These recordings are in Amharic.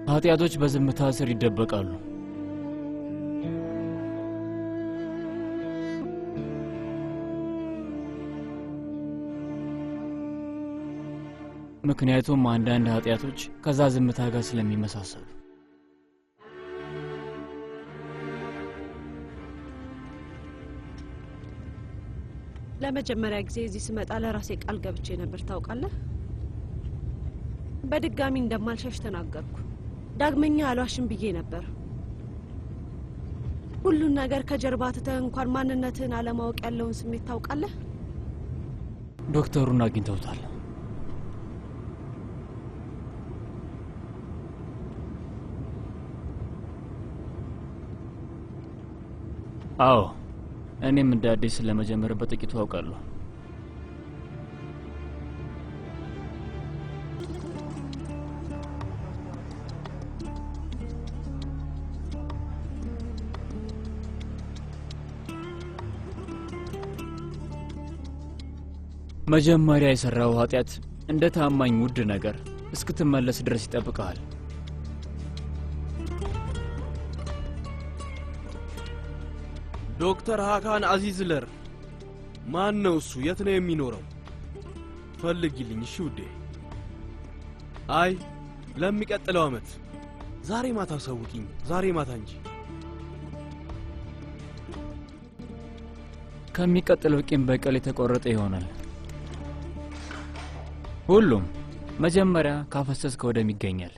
ኃጢአቶች በዝምታ ስር ይደበቃሉ። ምክንያቱም አንዳንድ ኃጢአቶች ከዛ ዝምታ ጋር ስለሚመሳሰሉ። ለመጀመሪያ ጊዜ እዚህ ስመጣ ለራሴ ቃል ገብቼ ነበር ታውቃለህ። በድጋሚ እንደማልሸሽ ተናገርኩ። ዳግመኛ አልዋሽም ብዬ ነበር። ሁሉን ነገር ከጀርባ ትተህ እንኳን ማንነትህን አለማወቅ ያለውን ስሜት ታውቃለህ። ዶክተሩን አግኝተውታል። አዎ፣ እኔም እንደ አዲስ ለመጀመር በጥቂቱ አውቃለሁ። መጀመሪያ የሰራው ኃጢአት እንደ ታማኝ ውድ ነገር እስክትመለስ ድረስ ይጠብቃል። ዶክተር ሃካን አዚዝለር ማን ነው እሱ? የት ነው የሚኖረው? ፈልጊልኝ እሺ ውዴ። አይ ለሚቀጥለው አመት ዛሬ ማታ ሰውቂኝ፣ ዛሬ ማታ እንጂ። ከሚቀጥለው ቂም በቀል የተቆረጠ ይሆናል። ሁሉም መጀመሪያ ካፈሰስከው ደም ይገኛል።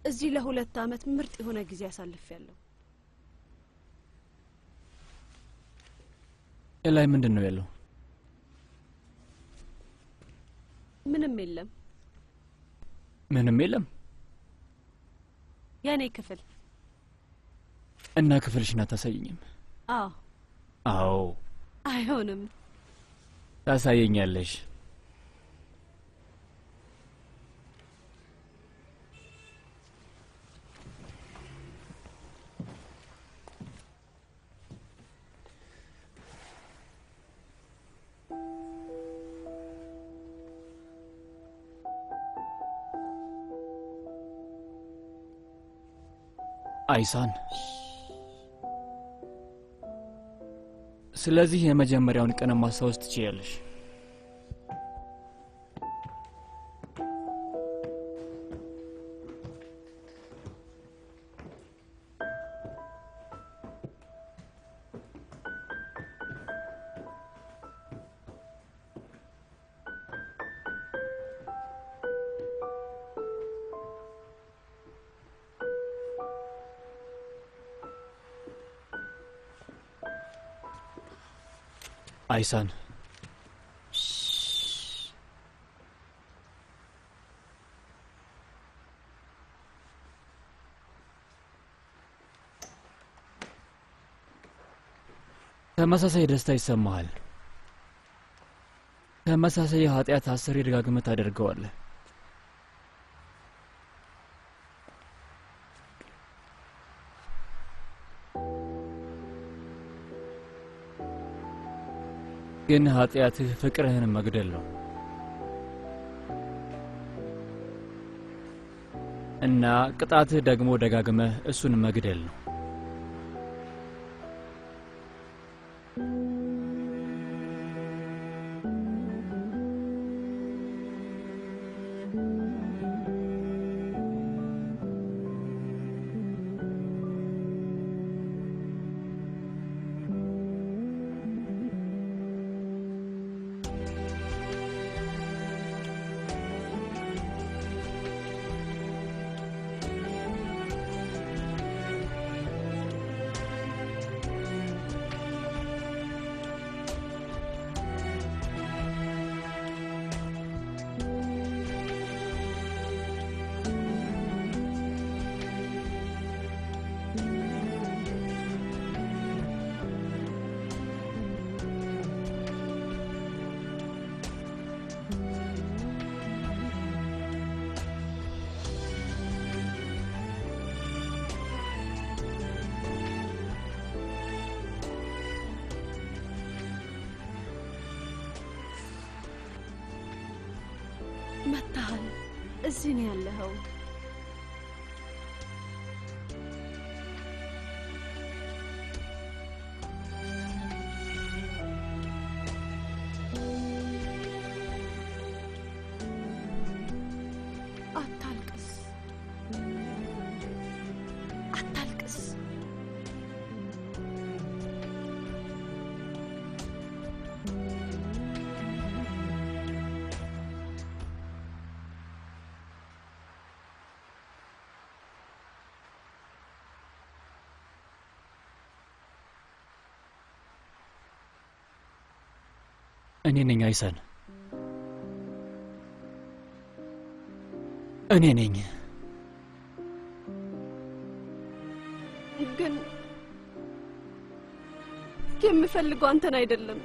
እዚህ ለ2 አመት ምርጥ የሆነ ጊዜ አሳልፌያለሁ። ላይ ምንድነው ያለው? ምንም የለም። ምንም የለም? የኔ ክፍል እና ክፍልሽን አታሳይኝም? አዎ። አዎ። አይሆንም። ታሳየኛለሽ። አይሳን፣ ስለዚህ የመጀመሪያውን ቀን ማስታወስ ትችያለሽ። አይሳን፣ ተመሳሳይ ደስታ ይሰማሃል። ተመሳሳይ ኃጢአት 10 ደጋግመህ ታደርገዋለህ። ግን ኃጢአትህ ፍቅርህን መግደል ነው እና ቅጣትህ ደግሞ ደጋግመህ እሱን መግደል ነው። እዚህ ነው ያለኸው። እኔ ነኝ አይሳን፣ እኔ ነኝ። ግን የምፈልገው አንተን አይደለም።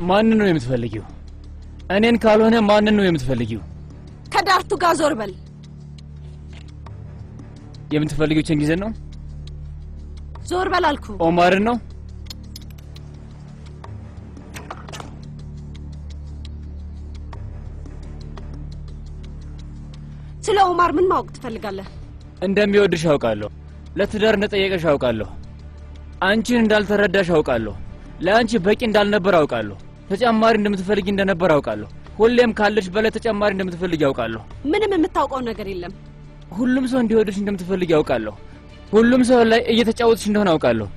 ማንን ነው የምትፈልጊው? እኔን ካልሆነ ማንን ነው የምትፈልጊው? ከዳርቱ ጋር ዞር በል። የምትፈልጊው ቸንጊዘን ነው? ዞር በል አልኩ። ኦማርን ነው? ስለ ኦማር ምን ማወቅ ትፈልጋለህ? እንደሚወድሽ አውቃለሁ። ለትዳር እንደጠየቀሽ አውቃለሁ። አንቺን እንዳልተረዳሽ አውቃለሁ። ለአንቺ በቂ እንዳልነበር አውቃለሁ። ተጨማሪ እንደምትፈልጊ እንደነበር አውቃለሁ። ሁሌም ካለሽ በላይ ተጨማሪ እንደምትፈልጊ አውቃለሁ። ምንም የምታውቀው ነገር የለም። ሁሉም ሰው እንዲወድሽ እንደምትፈልጊ አውቃለሁ። ሁሉም ሰው ላይ እየተጫወትሽ እንደሆነ አውቃለሁ።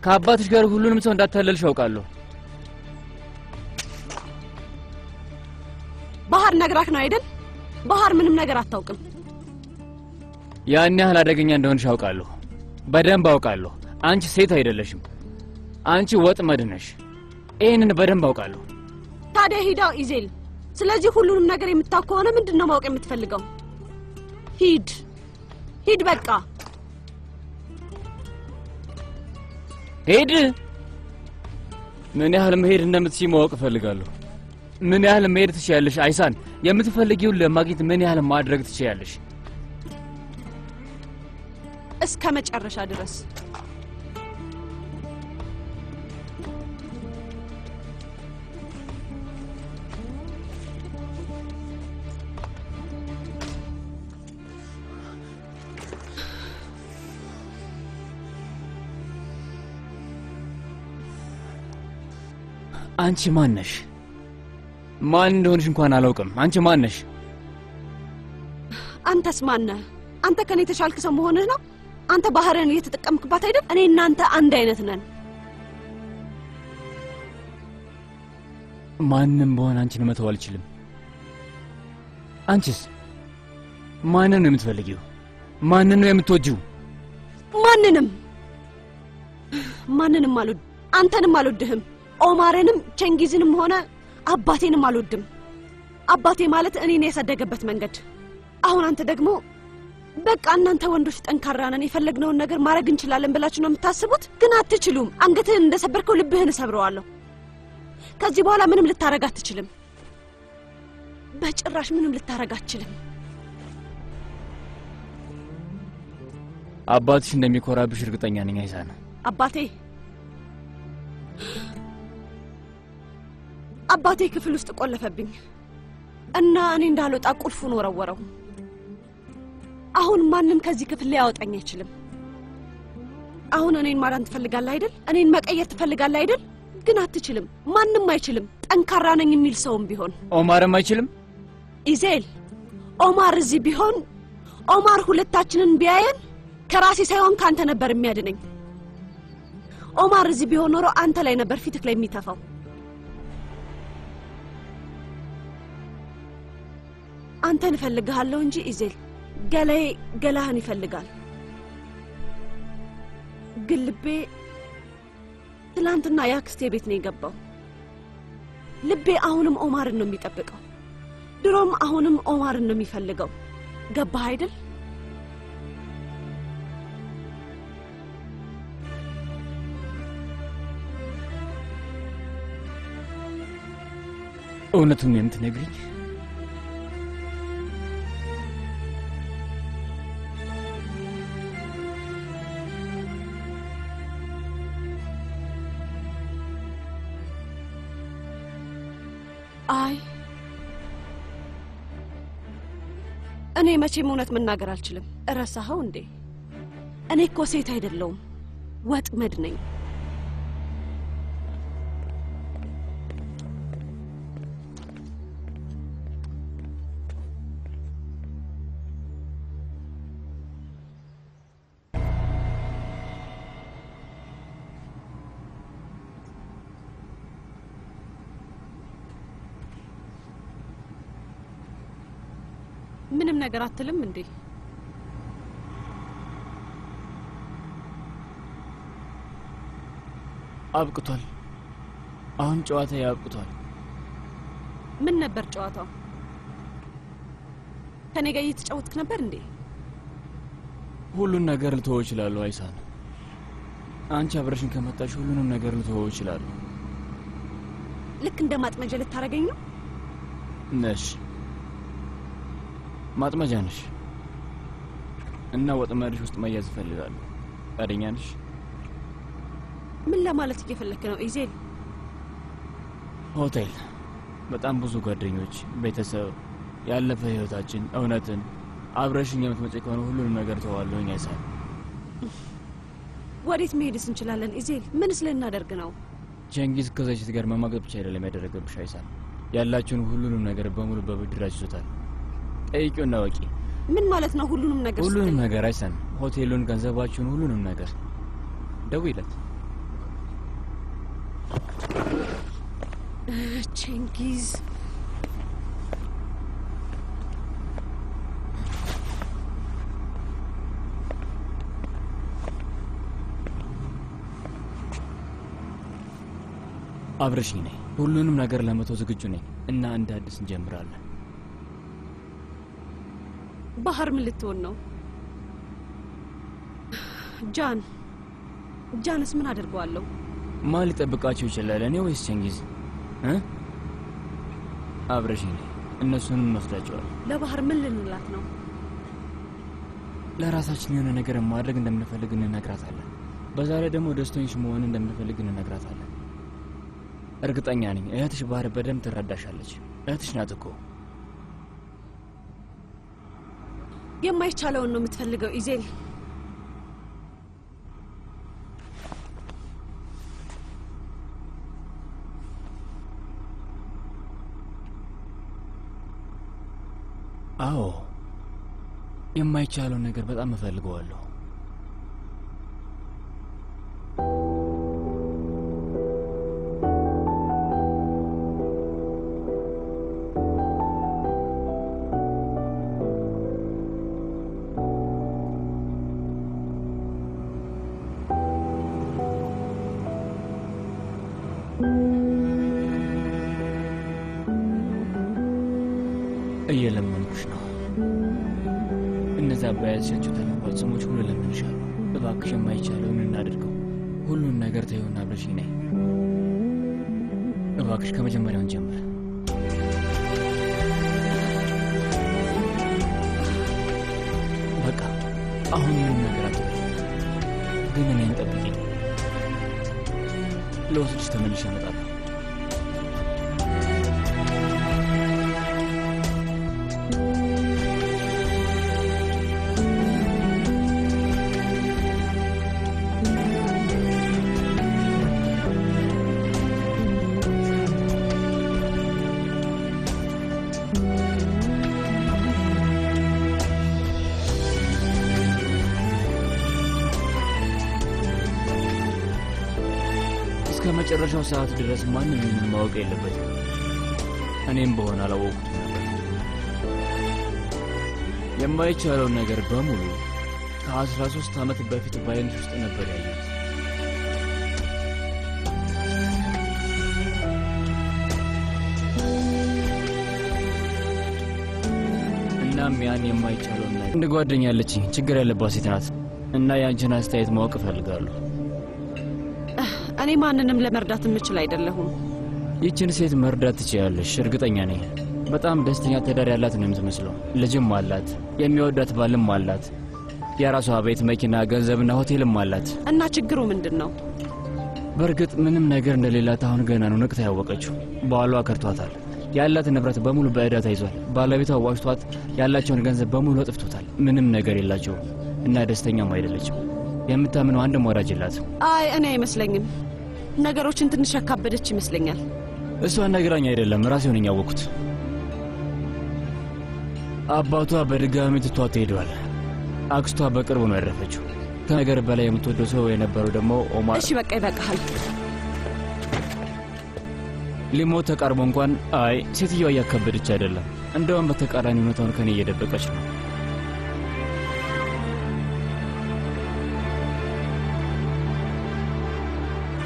ከአባትሽ ጋር ሁሉንም ሰው እንዳታለልሽ አውቃለሁ። ባህር ነግራክ ነው አይደል? ባህር ምንም ነገር አታውቅም። ያን ያህል አደገኛ እንደሆንሽ አውቃለሁ። በደንብ አውቃለሁ። አንቺ ሴት አይደለሽም። አንቺ ወጥመድ ነሽ። ይሄንን በደንብ አውቃለሁ። ታዲያ ሂዳው ኢዜል። ስለዚህ ሁሉንም ነገር የምታውቅ ከሆነ ምንድነው ማወቅ የምትፈልገው? ሂድ ሂድ፣ በቃ ሂድ። ምን ያህል መሄድ እንደምትችይ ማወቅ እፈልጋለሁ። ምን ያህል መሄድ ትችያለሽ? አይሳን፣ የምትፈልጊውን ለማግኘት ምን ያህል ማድረግ ትችያለሽ? እስከ መጨረሻ ድረስ። አንቺ ማን ነሽ? ማን እንደሆንሽ እንኳን አላውቅም። አንቺ ማን ነሽ? አንተስ ማን ነህ? አንተ ከኔ የተሻልክ ሰው መሆንህ ነው? አንተ ባህርን እየተጠቀምክባት አይደል? እኔ እናንተ አንድ አይነት ነን። ማንንም በሆነ አንቺን መተው አልችልም። አንቺስ ማንን ነው የምትፈልጊው? ማንን ነው የምትወጂው? ማንንም አልወድም። አንተንም አልወድህም። ኦማርንም ቸንጊዝንም ሆነ አባቴንም አልወድም። አባቴ ማለት እኔን ያሳደገበት መንገድ። አሁን አንተ ደግሞ በቃ እናንተ ወንዶች ጠንካራ ነን፣ የፈለግነውን ነገር ማድረግ እንችላለን ብላችሁ ነው የምታስቡት። ግን አትችሉም። አንገትህን እንደሰበርከው ልብህን እሰብረዋለሁ። ከዚህ በኋላ ምንም ልታረግ አትችልም። በጭራሽ ምንም ልታረግ አትችልም። አባትሽ እንደሚኮራብሽ እርግጠኛ ነኝ አይሳን። አባቴ ክፍል ውስጥ ቆለፈብኝ እና እኔ እንዳልወጣ ቁልፉን ወረወረው። አሁን ማንም ከዚህ ክፍል ሊያወጣኝ አይችልም። አሁን እኔን ማዳን ትፈልጋለህ አይደል? እኔን መቀየር ትፈልጋለህ አይደል? ግን አትችልም። ማንም አይችልም። ጠንካራ ነኝ የሚል ሰውም ቢሆን። ኦማርም አይችልም። ኢዜል፣ ኦማር እዚህ ቢሆን ኦማር ሁለታችንን ቢያየን ከራሴ ሳይሆን ካንተ ነበር የሚያድነኝ። ኦማር እዚህ ቢሆን ኖሮ አንተ ላይ ነበር ፊትክ ላይ የሚተፋው። አንተን እፈልግሃለሁ እንጂ ኢዜል ገላህን ይፈልጋል። ግን ልቤ ትላንትና ያክስቴ ቤት ነው የገባው። ልቤ አሁንም ኦማርን ነው የሚጠብቀው። ድሮም አሁንም ኦማርን ነው የሚፈልገው። ገባህ አይደል? እውነቱን የምትነግሪኝ? አይ እኔ መቼም እውነት መናገር አልችልም። እረሳኸው እንዴ? እኔ እኮ ሴት አይደለሁም፣ ወጥመድ ነኝ። ምንም ነገር አትልም እንዴ? አብቅቷል። አሁን ጨዋታ ያብቅቷል። ምን ነበር ጨዋታው? ከኔ ጋር እየተጫወትክ ነበር እንዴ? ሁሉን ነገር ልተወው እችላለሁ አይሳን። አንቺ አብረሽን ከመጣሽ ሁሉንም ነገር ልተወው እችላለሁ። ልክ እንደ ማጥመጃ ልታረገኝ ነው? ነሽ ማጥመጃ ነሽ እና ወጥመድሽ ውስጥ መያዝ እፈልጋለሁ። ፈቃደኛ ነሽ? ምን ለማለት እየፈለክ ነው ኢዜል? ሆቴል፣ በጣም ብዙ ጓደኞች፣ ቤተሰብ፣ ያለፈ ህይወታችን፣ እውነትን አብረሽኝ የምትመጪ ከሆነ ሁሉንም ነገር ተዋለሁኝ አይሳን። ወዴት መሄድስ እንችላለን ኢዜል? ምንስ ልናደርግ ነው? ቸንጊዝ ከዛች ጋር መማገጥ ብቻ አይደለም ያደረገብሽ አይሳን። ያላችሁን ሁሉንም ነገር በሙሉ በብድር ይዞታል። ጠይቂውና ወቂ። ምን ማለት ነው ሁሉንም ነገር? ሁሉንም ነገር አይሰን፣ ሆቴሉን፣ ገንዘባችሁን፣ ሁሉንም ነገር ደውይለት። ቸንጊዝ አብረሽኝ ነኝ። ሁሉንም ነገር ለመተው ዝግጁ ነኝ እና እንደ አዲስ እንጀምራለን። ባህር ምን ልትሆን ነው? ጃንስ ምን አደርገዋለሁ? ማን ሊጠብቃቸው ይችላል? እኔ ወይስ ቸንጊዝ? አብረሽኝ ነኝ። እነሱንም እንወስዳቸዋለን። ለባህር ምን ልንላት ነው? ለራሳችን የሆነ ነገር ማድረግ እንደምንፈልግ እንነግራታለን። በዛ ላይ ደግሞ ደስተኞች መሆን እንደምንፈልግ እንነግራታለን። እርግጠኛ ነኝ እህትሽ ባህር በደንብ ትረዳሻለች። እህትሽ ናት እኮ። የማይቻለውን ነው የምትፈልገው ኢዜል። አዎ፣ የማይቻለውን ነገር በጣም እፈልገዋለሁ። እየለመንኩሽ ነው። እነዛ በያዝሻቸው ተለዋጭ ስሞች ሁሉ ለምንሻለሁ። እባክሽ የማይቻለውን እናድርገው። ሁሉን ነገር ተይውና አብረሽኝ ነይ። እባክሽ ከመጀመሪያውን ጀምር። በቃ አሁን ምንም ነገር አትበል። ግን እኔን ጠብቂኝ። ለወስድሽ ተመልሼ እመጣለሁ። እስከመጨረሻው ሰዓት ድረስ ማንም ምንም ማወቅ የለበትም። እኔም በሆነ አላወቅኩትም ነበር። የማይቻለውን ነገር በሙሉ ከ13 ዓመት በፊት ባይንሽ ውስጥ ነበር ያየሁት። እናም ያን የማይቻለውን ነገር እንደ ጓደኛ ያለችኝ ችግር ያለባት ሴት ናት እና የአንቺን አስተያየት ማወቅ እፈልጋለሁ። እኔ ማንንም ለመርዳት የምችል አይደለሁም። ይችን ሴት መርዳት ትችያለሽ፣ እርግጠኛ ነኝ። በጣም ደስተኛ ትዳር ያላት ነው የምትመስለው። ልጅም አላት፣ የሚወዳት ባልም አላት፣ የራሷ ቤት፣ መኪና፣ ገንዘብና ሆቴልም አላት። እና ችግሩ ምንድን ነው? በእርግጥ ምንም ነገር እንደሌላት አሁን ገና ነው ነቅታ ያወቀችው። ባሏ ከርቷታል። ያላት ንብረት በሙሉ በዕዳ ተይዟል። ባለቤቷ ዋሽቷት ያላቸውን ገንዘብ በሙሉ አጥፍቶታል። ምንም ነገር የላቸውም እና ደስተኛም አይደለችም። የምታምነው አንድም ወዳጅ የላት። አይ እኔ አይመስለኝም። ነገሮችን ትንሽ ያካበደች ይመስለኛል። እሷን ነግራኝ አይደለም ራሴው ነኝ ያወቅኩት። አባቷ በድጋሚ ትቷት ሄዷል። አክስቷ በቅርቡ ነው ያረፈችው። ከነገር በላይ የምትወደው ሰው የነበረው ደግሞ ኦማር። እሺ በቃ ይበቃሃል። ሊሞት ተቃርቦ እንኳን አይ ሴትዮዋ እያካበደች አይደለም፣ እንደውም በተቃራኒ እውነታውን ከኔ እየደበቀች ነው።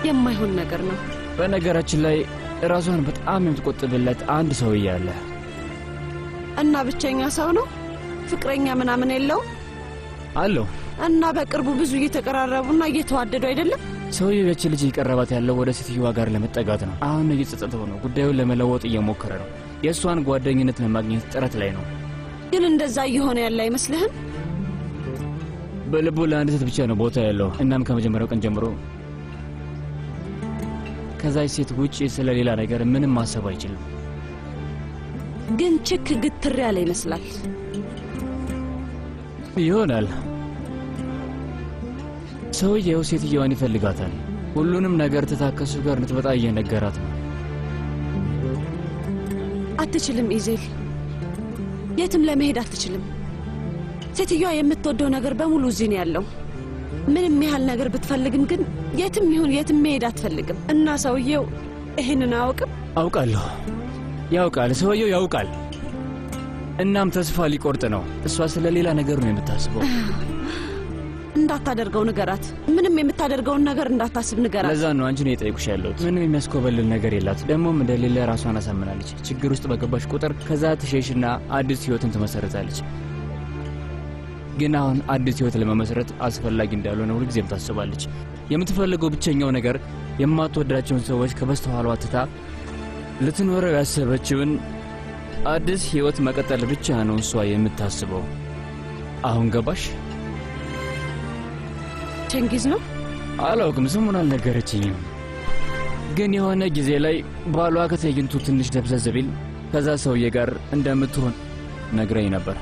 የማይሆን ነገር ነው። በነገራችን ላይ ራሷን በጣም የምትቆጥብለት አንድ ሰውዬ አለ። እና ብቸኛ ሰው ነው? ፍቅረኛ ምናምን የለው? አለው። እና በቅርቡ ብዙ እየተቀራረቡና እየተዋደዱ አይደለም? ሰውዬው የች ልጅ እየቀረባት ያለው ወደ ሴትዮዋ ጋር ለመጠጋት ነው። አሁን እየተጸጸተው ነው። ጉዳዩን ለመለወጥ እየሞከረ ነው። የእሷን ጓደኝነት ለማግኘት ጥረት ላይ ነው። ግን እንደዛ እየሆነ ያለ አይመስልህም? በልቡ ለአንድ ሴት ብቻ ነው ቦታ ያለው። እናም ከመጀመሪያው ቀን ጀምሮ ከዛች ሴት ውጪ ስለሌላ ነገር ምንም ማሰብ አይችልም። ግን ችክ ግትር ያለ ይመስላል። ይሆናል። ሰውዬው ሴትዮዋን ይፈልጋታል። ሁሉንም ነገር ተታከሱ ጋር ልትመጣ እየነገራት ነው። አትችልም ኢዜል፣ የትም ለመሄድ አትችልም። ሴትዮዋ የምትወደው ነገር በሙሉ እዚህ ነው ያለው። ምንም ያህል ነገር ብትፈልግም ግን የትም ይሁን የትም መሄድ አትፈልግም። እና ሰውዬው ይህንን አያውቅም? አውቃለሁ። ያውቃል፣ ሰውዬው ያውቃል። እናም ተስፋ ሊቆርጥ ነው። እሷ ስለ ሌላ ነገር ነው የምታስበው። እንዳታደርገው ንገራት። ምንም የምታደርገውን ነገር እንዳታስብ ንገራት። ለዛ ነው አንቺን የጠየቁሽ ያለሁት። ምንም የሚያስኮበልል ነገር የላት። ደግሞም እንደሌለ ራሷን አሳምናለች። ችግር ውስጥ በገባሽ ቁጥር ከዛ ትሸሽና አዲስ ህይወትን ትመሰርታለች። ግን አሁን አዲስ ህይወት ለመመስረት አስፈላጊ እንዳልሆነ ሁልጊዜም ታስባለች። የምትፈልገው ብቸኛው ነገር የማትወዳቸውን ሰዎች ከበስተኋላዋ ትታ ልትኖረው ያሰበችውን አዲስ ህይወት መቀጠል ብቻ ነው እሷ የምታስበው። አሁን ገባሽ? ቼንጊዝ ነው? አላውቅም፣ ስሙን አልነገረችኝም። ግን የሆነ ጊዜ ላይ ባሏ ከትዕይንቱ ትንሽ ደብዘዝ ቢል ከዛ ሰውዬ ጋር እንደምትሆን ነግራኝ ነበር።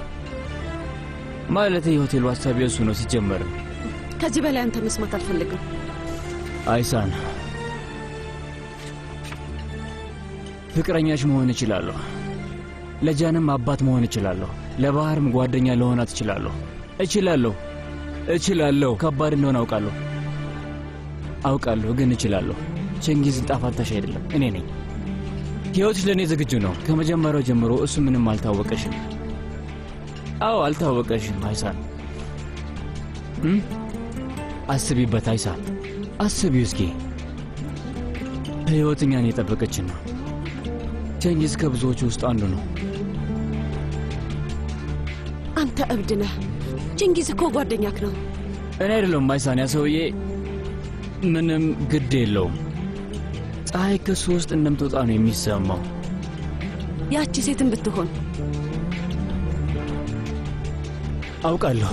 ማለት የሆቴሉ ሀሳብ የእሱ ነው ሲጀመር። ከዚህ በላይ አንተ መስማት አልፈልግም። አይሳን፣ ፍቅረኛሽ መሆን እችላለሁ። ለጃንም አባት መሆን እችላለሁ። ለባህርም ጓደኛ ለሆናት እችላለሁ። ከባድ እንደሆነ አውቃለሁ፣ ግን እችላለሁ። ቼንጊዝ ጣፋንታሽ አይደለም፣ እኔ ነኝ። ሕይወትሽ ለእኔ ዝግጁ ነው። ከመጀመሪያው ጀምሮ እሱ ምንም አልታወቀሽም። አዎ አልታወቀሽም አይሳን። አስቢበት አይሳን፣ አስቢው እስኪ። ሕይወት እኛን የጠበቀችን ነው። ቼንጊዝ ከብዙዎቹ ውስጥ አንዱ ነው። አንተ እብድ ነህ። ቼንጊዝ እኮ ጓደኛክ ነው። እኔ አይደለሁም አይሳን። ያ ሰውዬ ምንም ግድ የለውም። ፀሐይ ከሱ ውስጥ እንደምትወጣ ነው የሚሰማው። ያቺ ሴትን ብትሆን አውቃለሁ።